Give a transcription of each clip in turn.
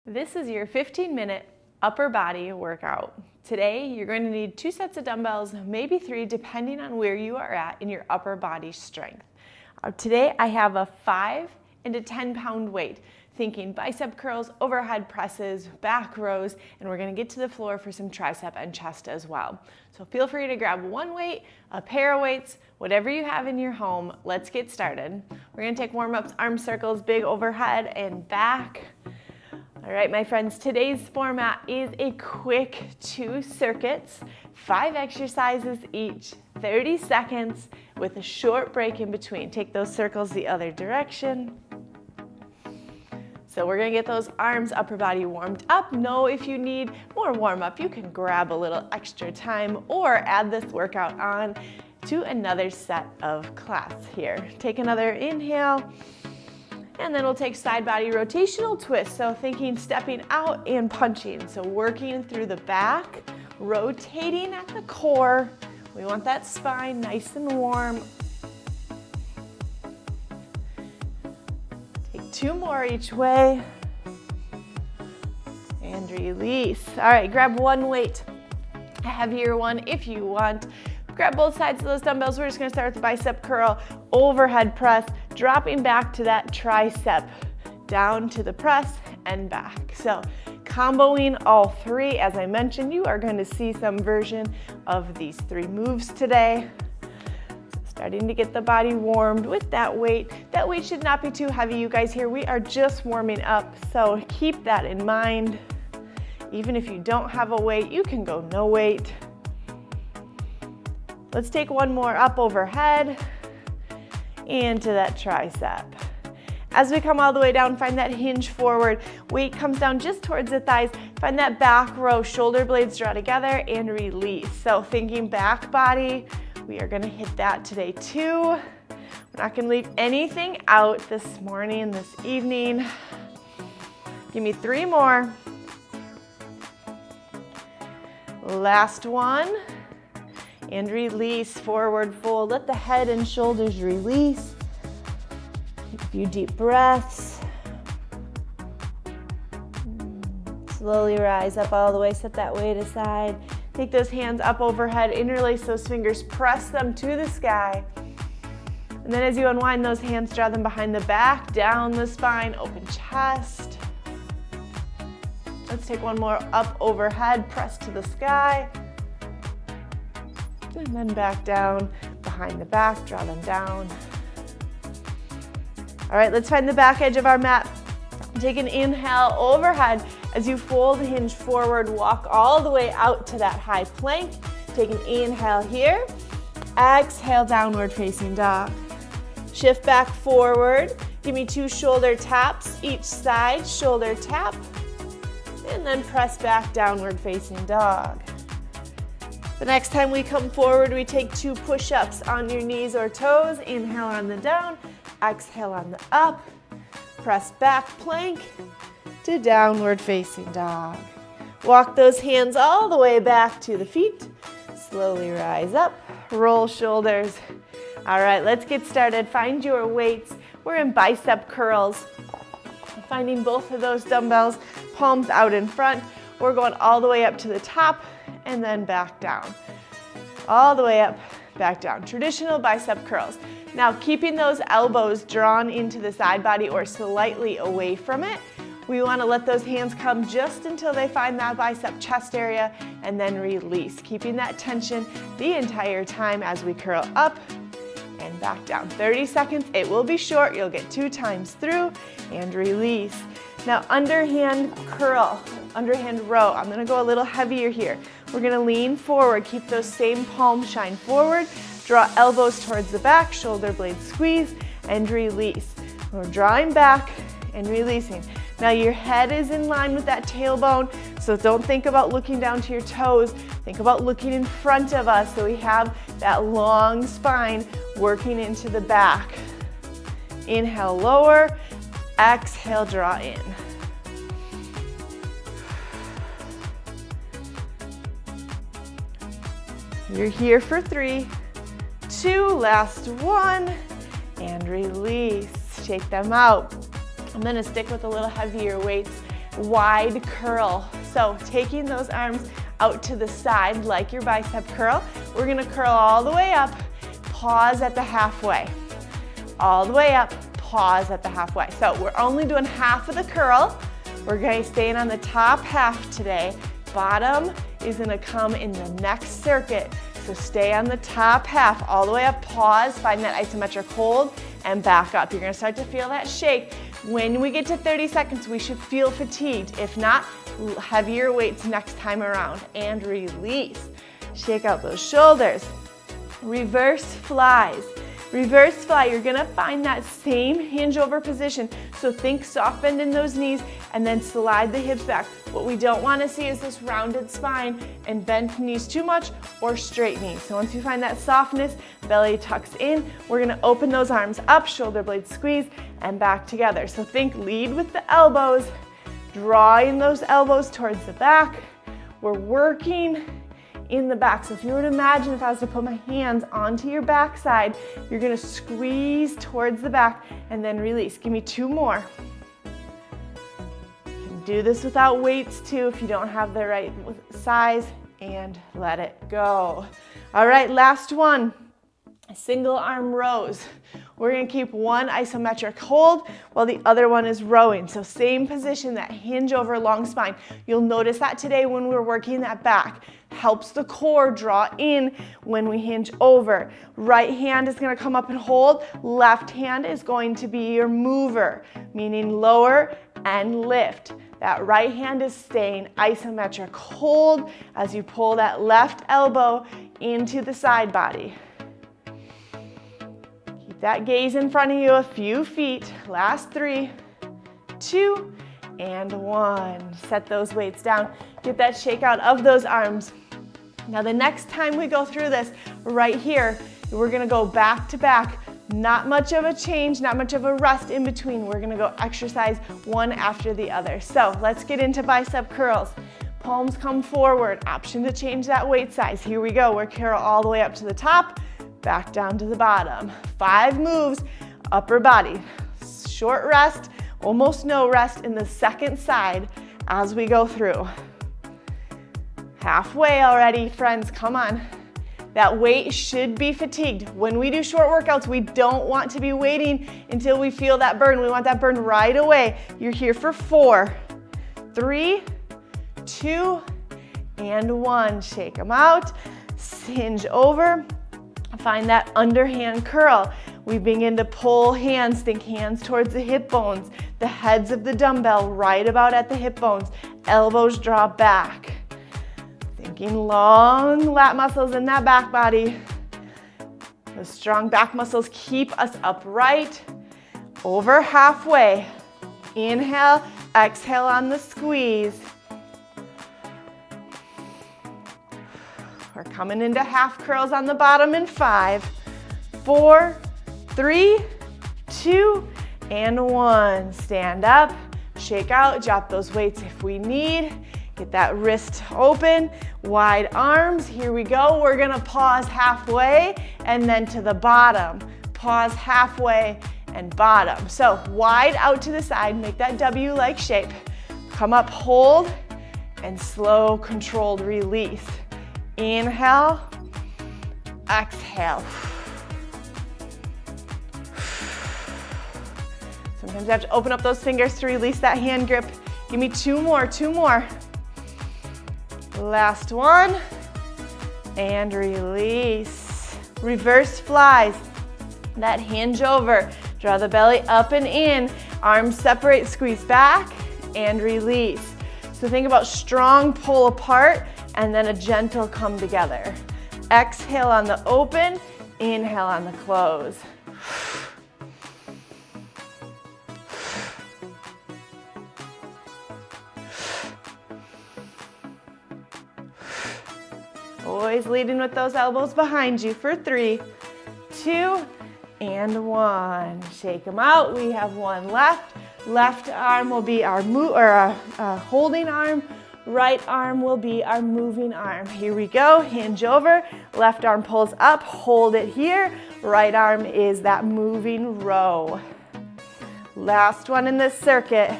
This is your 15-minute upper body workout. Today, you're going to need 2 sets of dumbbells, maybe 3, depending on where you are at in your upper body strength. Today, I have a 5 and a 10-pound weight, thinking bicep curls, overhead presses, back rows, and we're going to get to the floor for some tricep and chest as well. So feel free to grab one weight, a pair of weights, whatever you have in your home. Let's get started. We're going to take warm-ups, arm circles, big overhead and back. All right, my friends, today's format is a quick 2 circuits, 5 exercises each, 30 seconds with a short break in between. Take those circles the other direction. So we're gonna get those arms, upper body warmed up. Know if you need more warm up, you can grab a little extra time or add this workout on to another set of class here. Take another inhale. And then we'll take side body rotational twist. So thinking stepping out and punching. So working through the back, rotating at the core. We want that spine nice and warm. Take 2 more each way. And release. All right, grab one weight, a heavier one if you want. Grab both sides of those dumbbells. We're just gonna start with the bicep curl, overhead press, dropping back to that tricep, down to the press and back. So comboing all 3, as I mentioned, you are going to see some version of these 3 moves today. Starting to get the body warmed with that weight. That weight should not be too heavy, you guys here. We are just warming up, so keep that in mind. Even if you don't have a weight, you can go no weight. Let's take one more up overhead into that tricep. As we come all the way down, find that hinge forward. Weight comes down just towards the thighs. Find that back row, shoulder blades draw together and release. So thinking back body, we are gonna hit that today too. We're not gonna leave anything out this morning, this evening. Give me 3 more. Last one. And release, forward fold. Let the head and shoulders release. Take a few deep breaths. Slowly rise up all the way, set that weight aside. Take those hands up overhead, interlace those fingers, press them to the sky. And then as you unwind those hands, draw them behind the back, down the spine, open chest. Let's take one more up overhead, press to the sky. And then back down, behind the back, draw them down. All right, let's find the back edge of our mat. Take an inhale overhead. As you fold, hinge forward, walk all the way out to that high plank. Take an inhale here. Exhale, downward facing dog. Shift back forward. Give me 2 shoulder taps each side, shoulder tap. And then press back, downward facing dog. The next time we come forward, we take 2 push-ups on your knees or toes. Inhale on the down, exhale on the up. Press back plank to downward facing dog. Walk those hands all the way back to the feet. Slowly rise up, roll shoulders. All right, let's get started. Find your weights. We're in bicep curls. Finding both of those dumbbells, palms out in front. We're going all the way up to the top and then back down. All the way up, back down. Traditional bicep curls. Now keeping those elbows drawn into the side body or slightly away from it. We want to let those hands come just until they find that bicep chest area and then release. Keeping that tension the entire time as we curl up and back down. 30 seconds, it will be short. You'll get 2 times through and release. Now underhand curl, underhand row. I'm gonna go a little heavier here. We're gonna lean forward, keep those same palms shine forward, draw elbows towards the back, shoulder blades squeeze, and release. We're drawing back and releasing. Now your head is in line with that tailbone, so don't think about looking down to your toes. Think about looking in front of us so we have that long spine working into the back. Inhale, lower. Exhale, draw in. You're here for 3, 2, last 1, and release. Shake them out. I'm gonna stick with a little heavier weights wide curl. So taking those arms out to the side like your bicep curl, we're gonna curl all the way up, pause at the halfway. All the way up, pause at the halfway. So we're only doing half of the curl. We're going to stay on the top half today. Bottom is going to come in the next circuit. So stay on the top half, all the way up, pause, find that isometric hold, and back up. You're going to start to feel that shake. When we get to 30 seconds, we should feel fatigued. If not, heavier weights next time around. And release. Shake out those shoulders. Reverse flies. Reverse fly, you're gonna find that same hinge over position. So think soft bend in those knees and then slide the hips back. What we don't wanna see is this rounded spine and bent knees too much or straight knees. So once you find that softness, belly tucks in, we're gonna open those arms up, shoulder blades squeeze, and back together. So think lead with the elbows, drawing those elbows towards the back. We're working in the back. So if you were to imagine if I was to put my hands onto your backside, you're gonna squeeze towards the back and then release. Give me 2 more. You can do this without weights too if you don't have the right size, and let it go. All right, last one, single arm rows. We're gonna keep one isometric hold while the other one is rowing. So same position, that hinge over long spine. You'll notice that today when we're working that back. Helps the core draw in when we hinge over. Right hand is gonna come up and hold. Left hand is going to be your mover, meaning lower and lift. That right hand is staying isometric hold as you pull that left elbow into the side body. Keep that gaze in front of you a few feet. Last 3, 2, and 1. Set those weights down. Get that shake out of those arms. Now the next time we go through this, right here, we're gonna go back to back. Not much of a change, not much of a rest in between. We're gonna go exercise one after the other. So let's get into bicep curls. Palms come forward, option to change that weight size. Here we go, we're curl all the way up to the top, back down to the bottom. 5 moves, upper body. Short rest, almost no rest in the second side as we go through. Halfway already, friends, come on. That weight should be fatigued. When we do short workouts, we don't want to be waiting until we feel that burn. We want that burn right away. You're here for 4, 3, 2, and 1. Shake them out, hinge over, find that underhand curl. We begin to pull hands, think hands towards the hip bones, the heads of the dumbbell right about at the hip bones, elbows draw back. Thinking long lat muscles in that back body. Those strong back muscles keep us upright. Over halfway. Inhale, exhale on the squeeze. We're coming into half curls on the bottom in 5, 4, 3, 2, and 1. Stand up, shake out, drop those weights if we need. Get that wrist open, wide arms. Here we go. We're gonna pause halfway and then to the bottom. Pause halfway and bottom. So wide out to the side, make that W-like shape. Come up, hold, and slow, controlled release. Inhale, exhale. Sometimes you have to open up those fingers to release that hand grip. Give me 2 more, 2 more. Last one, and release. Reverse flies, that hinge over. Draw the belly up and in, arms separate, squeeze back, and release. So think about strong pull apart, and then a gentle come together. Exhale on the open, inhale on the close. Always leading with those elbows behind you for 3, 2, and 1. Shake them out. We have 1 left. Left arm will be our holding arm. Right arm will be our moving arm. Here we go. Hinge over. Left arm pulls up. Hold it here. Right arm is that moving row. Last one in this circuit.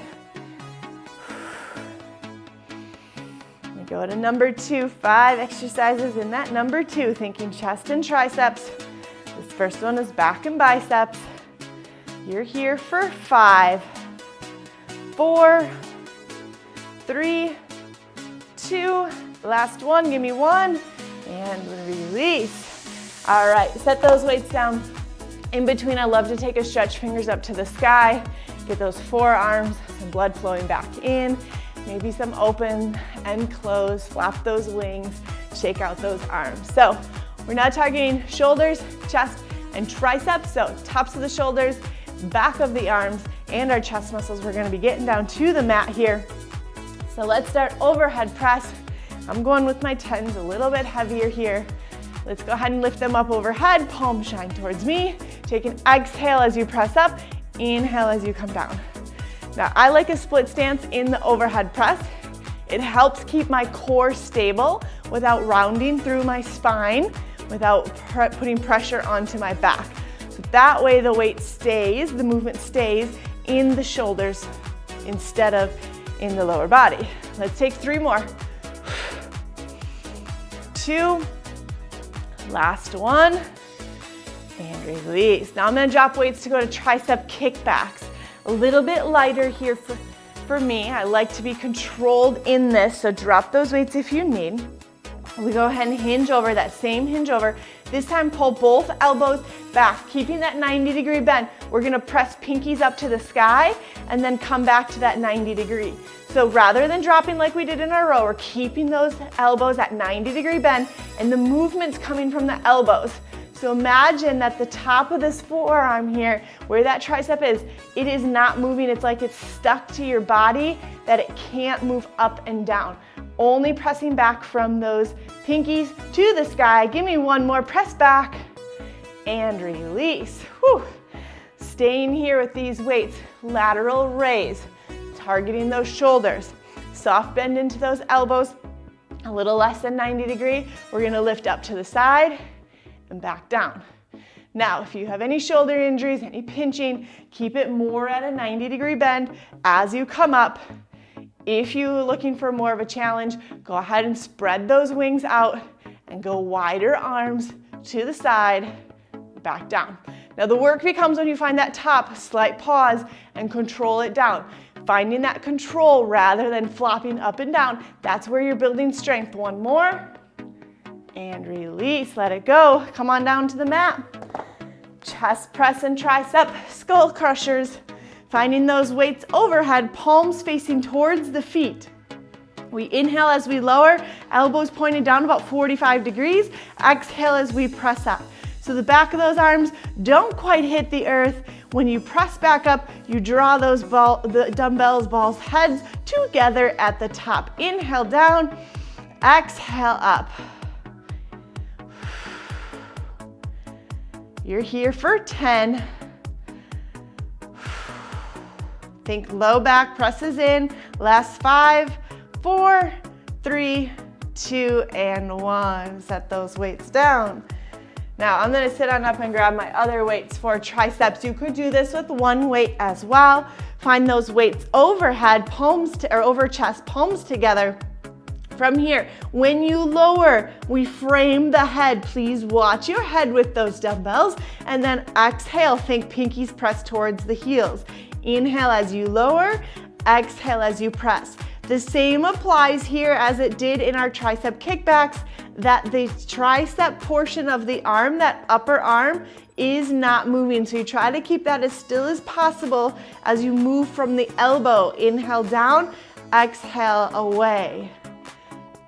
Go to number 2, 5 exercises in that number 2, thinking chest and triceps. This first one is back and biceps. You're here for 5, 4, 3, 2, last one, give me 1, and release. All right, set those weights down. In between, I love to take a stretch, fingers up to the sky, get those forearms, some blood flowing back in, maybe some open and close, flap those wings, shake out those arms. So we're now targeting shoulders, chest, and triceps. So tops of the shoulders, back of the arms, and our chest muscles. We're gonna be getting down to the mat here. So let's start overhead press. I'm going with my 10s, a little bit heavier here. Let's go ahead and lift them up overhead, palms shine towards me. Take an exhale as you press up, inhale as you come down. Now, I like a split stance in the overhead press. It helps keep my core stable without rounding through my spine, without putting pressure onto my back. So that way the weight stays, the movement stays in the shoulders instead of in the lower body. Let's take 3 more. 2, last one, and release. Now I'm gonna drop weights to go to tricep kickbacks. A little bit lighter here for me. I like to be controlled in this, so drop those weights if you need. We go ahead and hinge over, that same hinge over. This time pull both elbows back, keeping that 90-degree bend. We're gonna press pinkies up to the sky and then come back to that 90-degree. So rather than dropping like we did in our row, we're keeping those elbows at 90-degree bend and the movement's coming from the elbows. So imagine that the top of this forearm here, where that tricep is, it is not moving. It's like it's stuck to your body, that it can't move up and down. Only pressing back from those pinkies to the sky. Give me 1 more, press back and release. Whew. Staying here with these weights, lateral raise, targeting those shoulders. Soft bend into those elbows, a little less than 90 degree. We're gonna lift up to the side and back down. Now, if you have any shoulder injuries, any pinching, keep it more at a 90-degree bend as you come up. If you're looking for more of a challenge, go ahead and spread those wings out and go wider arms to the side, back down. Now the work becomes when you find that top, slight pause and control it down. Finding that control rather than flopping up and down, that's where you're building strength. 1 more. And release, let it go. Come on down to the mat. Chest press and tricep skull crushers. Finding those weights overhead, palms facing towards the feet. We inhale as we lower, elbows pointed down about 45 degrees. Exhale as we press up. So the back of those arms don't quite hit the earth. When you press back up, you draw those the dumbbells, balls, heads together at the top. Inhale down, exhale up. You're here for 10. Think low back presses in. Last 5, 4, 3, 2, and 1. Set those weights down. Now I'm gonna sit on up and grab my other weights for triceps. You could do this with 1 weight as well. Find those weights overhead, or over chest, palms together. From here, when you lower, we frame the head. Please watch your head with those dumbbells. And then exhale, think pinkies press towards the heels. Inhale as you lower, exhale as you press. The same applies here as it did in our tricep kickbacks, that the tricep portion of the arm, that upper arm, is not moving. So you try to keep that as still as possible as you move from the elbow. Inhale down, exhale away.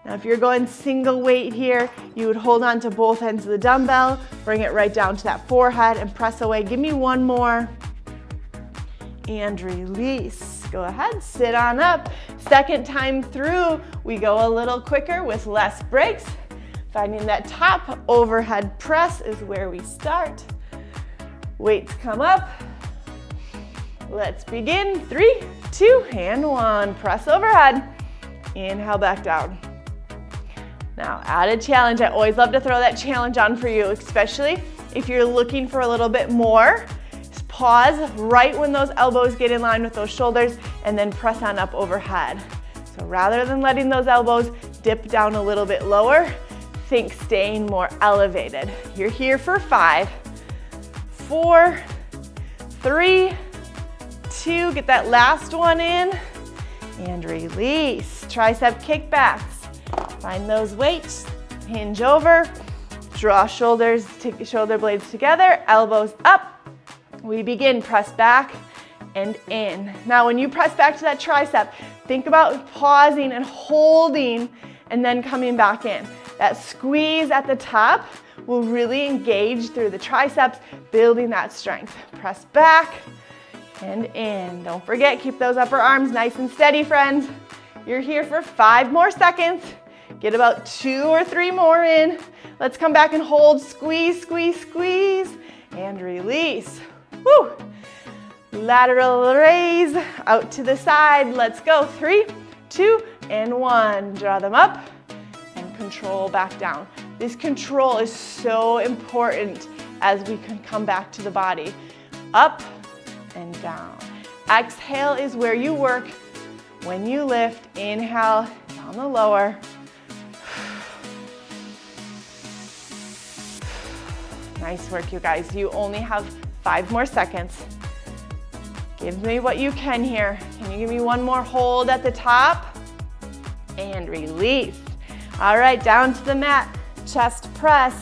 Now if you're going single weight here, you would hold on to both ends of the dumbbell, bring it right down to that forehead and press away. Give me 1 more. And release. Go ahead, sit on up. Second time through, we go a little quicker with less breaks. Finding that top overhead press is where we start. Weights come up. Let's begin. 3, 2, and 1. Press overhead. Inhale back down. Now, add a challenge. I always love to throw that challenge on for you, especially if you're looking for a little bit more. Just pause right when those elbows get in line with those shoulders and then press on up overhead. So rather than letting those elbows dip down a little bit lower, think staying more elevated. You're here for 5, 4, 3, 2, get that last one in, and release. Tricep kickbacks. Find those weights, hinge over, draw shoulder blades together, elbows up. We begin, press back and in. Now when you press back to that tricep, think about pausing and holding and then coming back in. That squeeze at the top will really engage through the triceps, building that strength. Press back and in. Don't forget, keep those upper arms nice and steady, friends. You're here for 5 more seconds. Get about 2 or 3 more in. Let's come back and hold, squeeze, squeeze, squeeze, and release. Woo! Lateral raise, out to the side. Let's go, 3, 2, and 1. Draw them up and control back down. This control is so important as we can come back to the body. Up and down. Exhale is where you work when you lift. Inhale, down the lower. Nice work, you guys. You only have 5 more seconds. Give me what you can here. Can you give me one more hold at the top? And release. All right, down to the mat. Chest press.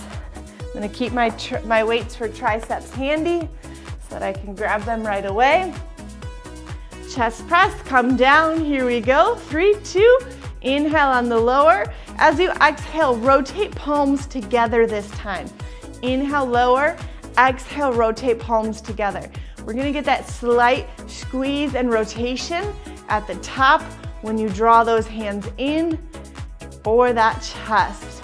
I'm gonna keep my weights for triceps handy so that I can grab them right away. Chest press, come down. Here we go. 3, 2, inhale on the lower. As you exhale, rotate palms together this time. Inhale, lower. Exhale, rotate palms together. We're gonna get that slight squeeze and rotation at the top when you draw those hands in for that chest.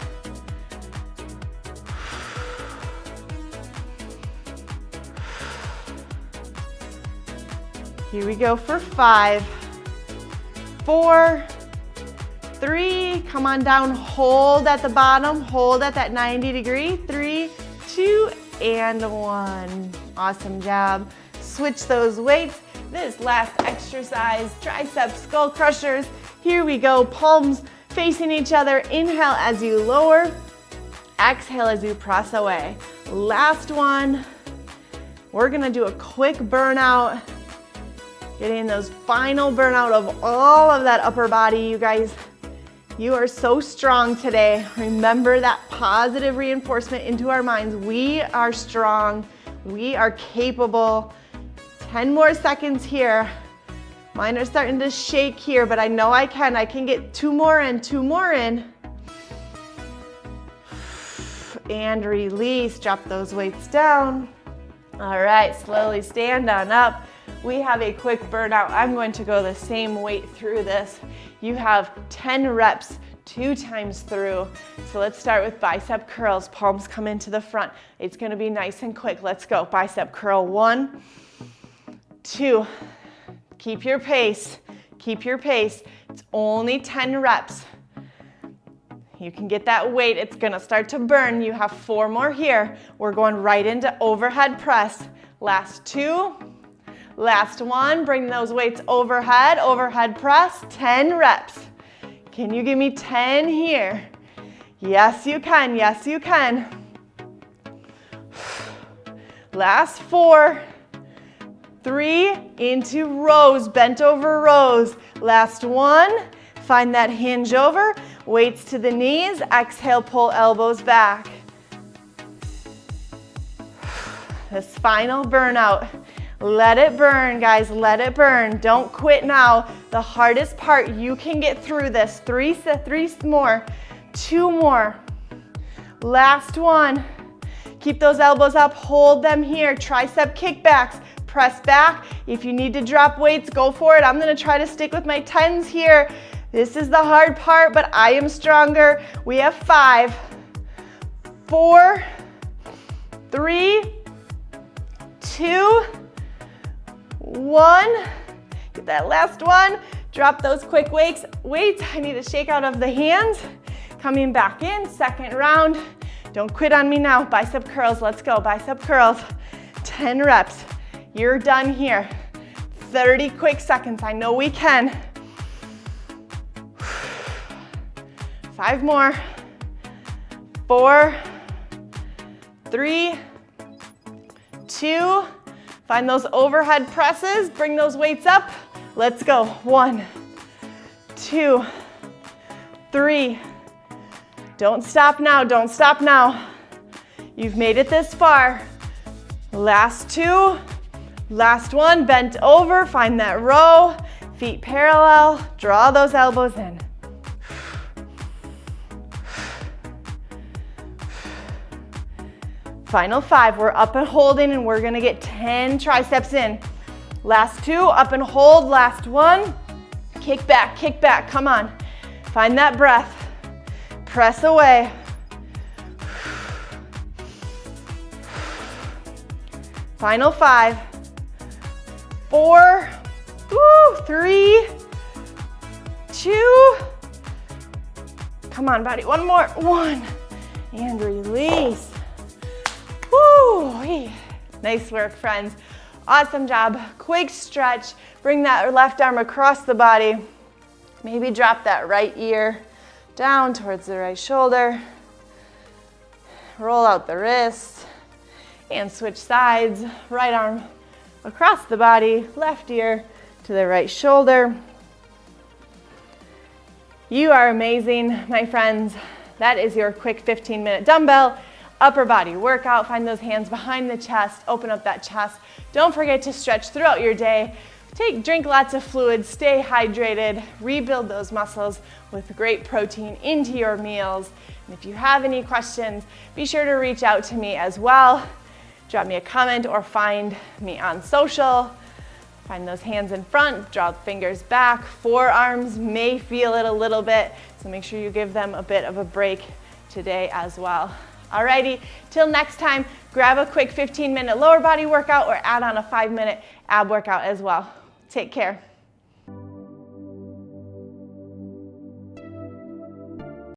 Here we go for 5, 4, 3, come on down, hold at the bottom, hold at that 90 degree, 3, 2, and 1. Awesome job. Switch those weights. This last exercise, tricep skull crushers. Here we go, palms facing each other. Inhale as you lower, exhale as you press away. Last one. We're gonna do a quick burnout. Getting those final burnout of all of that upper body, you guys. You are so strong today. Remember that positive reinforcement into our minds. We are strong. We are capable. 10 more seconds here. Mine are starting to shake here, but I know I can. I can get 2 more in, 2 more in. And release. Drop those weights down. All right, slowly stand on up. We have a quick burnout. I'm going to go the same weight through this. You have 10 reps, 2 times through. So let's start with bicep curls. Palms come into the front. It's gonna be nice and quick. Let's go. Bicep curl, 1, 2. Keep your pace. Keep your pace. It's only 10 reps. You can get that weight. It's gonna start to burn. You have 4 more here. We're going right into overhead press. Last 2. Last 1, bring those weights overhead, overhead press, 10 reps. Can you give me 10 here? Yes, you can, yes, you can. Last 4, 3, into rows, bent over rows. Last 1, find that hinge over, weights to the knees, exhale, pull elbows back. This final burnout. Let it burn, guys, let it burn. Don't quit now. The hardest part, you can get through this. 3 more, 2 more. Last one. Keep those elbows up, hold them here. Tricep kickbacks, press back. If you need to drop weights, go for it. I'm gonna try to stick with my 10s here. This is the hard part, but I am stronger. We have 5, 4, 3, 2, 1. Get that last one. Drop those quick weights. I need to shake out of the hands. Coming back in, second round. Don't quit on me now. Bicep curls, let's go. Bicep curls, 10 reps. You're done here. 30 quick seconds, I know we can. 5 more. 4, 3, 2. Find those overhead presses. Bring those weights up. Let's go. 1, 2, 3. Don't stop now. Don't stop now. You've made it this far. Last 2. Last one. Bent over. Find that row. Feet parallel. Draw those elbows in. Final 5, we're up and holding, and we're gonna get 10 triceps in. Last 2, up and hold, last 1. Kick back, come on. Find that breath. Press away. Final 5, 4, 3, 2. Come on, buddy, one more. 1, and release. Woo! Nice work, friends. Awesome job. Quick stretch. Bring that left arm across the body. Maybe drop that right ear down towards the right shoulder. Roll out the wrist and switch sides. Right arm across the body, left ear to the right shoulder. You are amazing, my friends. That is your quick 15-minute dumbbell upper body workout. Find those hands behind the chest, open up that chest. Don't forget to stretch throughout your day. Drink lots of fluids, stay hydrated, rebuild those muscles with great protein into your meals. And if you have any questions, be sure to reach out to me as well. Drop me a comment or find me on social. Find those hands in front, draw the fingers back. Forearms may feel it a little bit, so make sure you give them a bit of a break today as well. Alrighty, till next time, grab a quick 15-minute lower body workout or add on a 5-minute ab workout as well. Take care.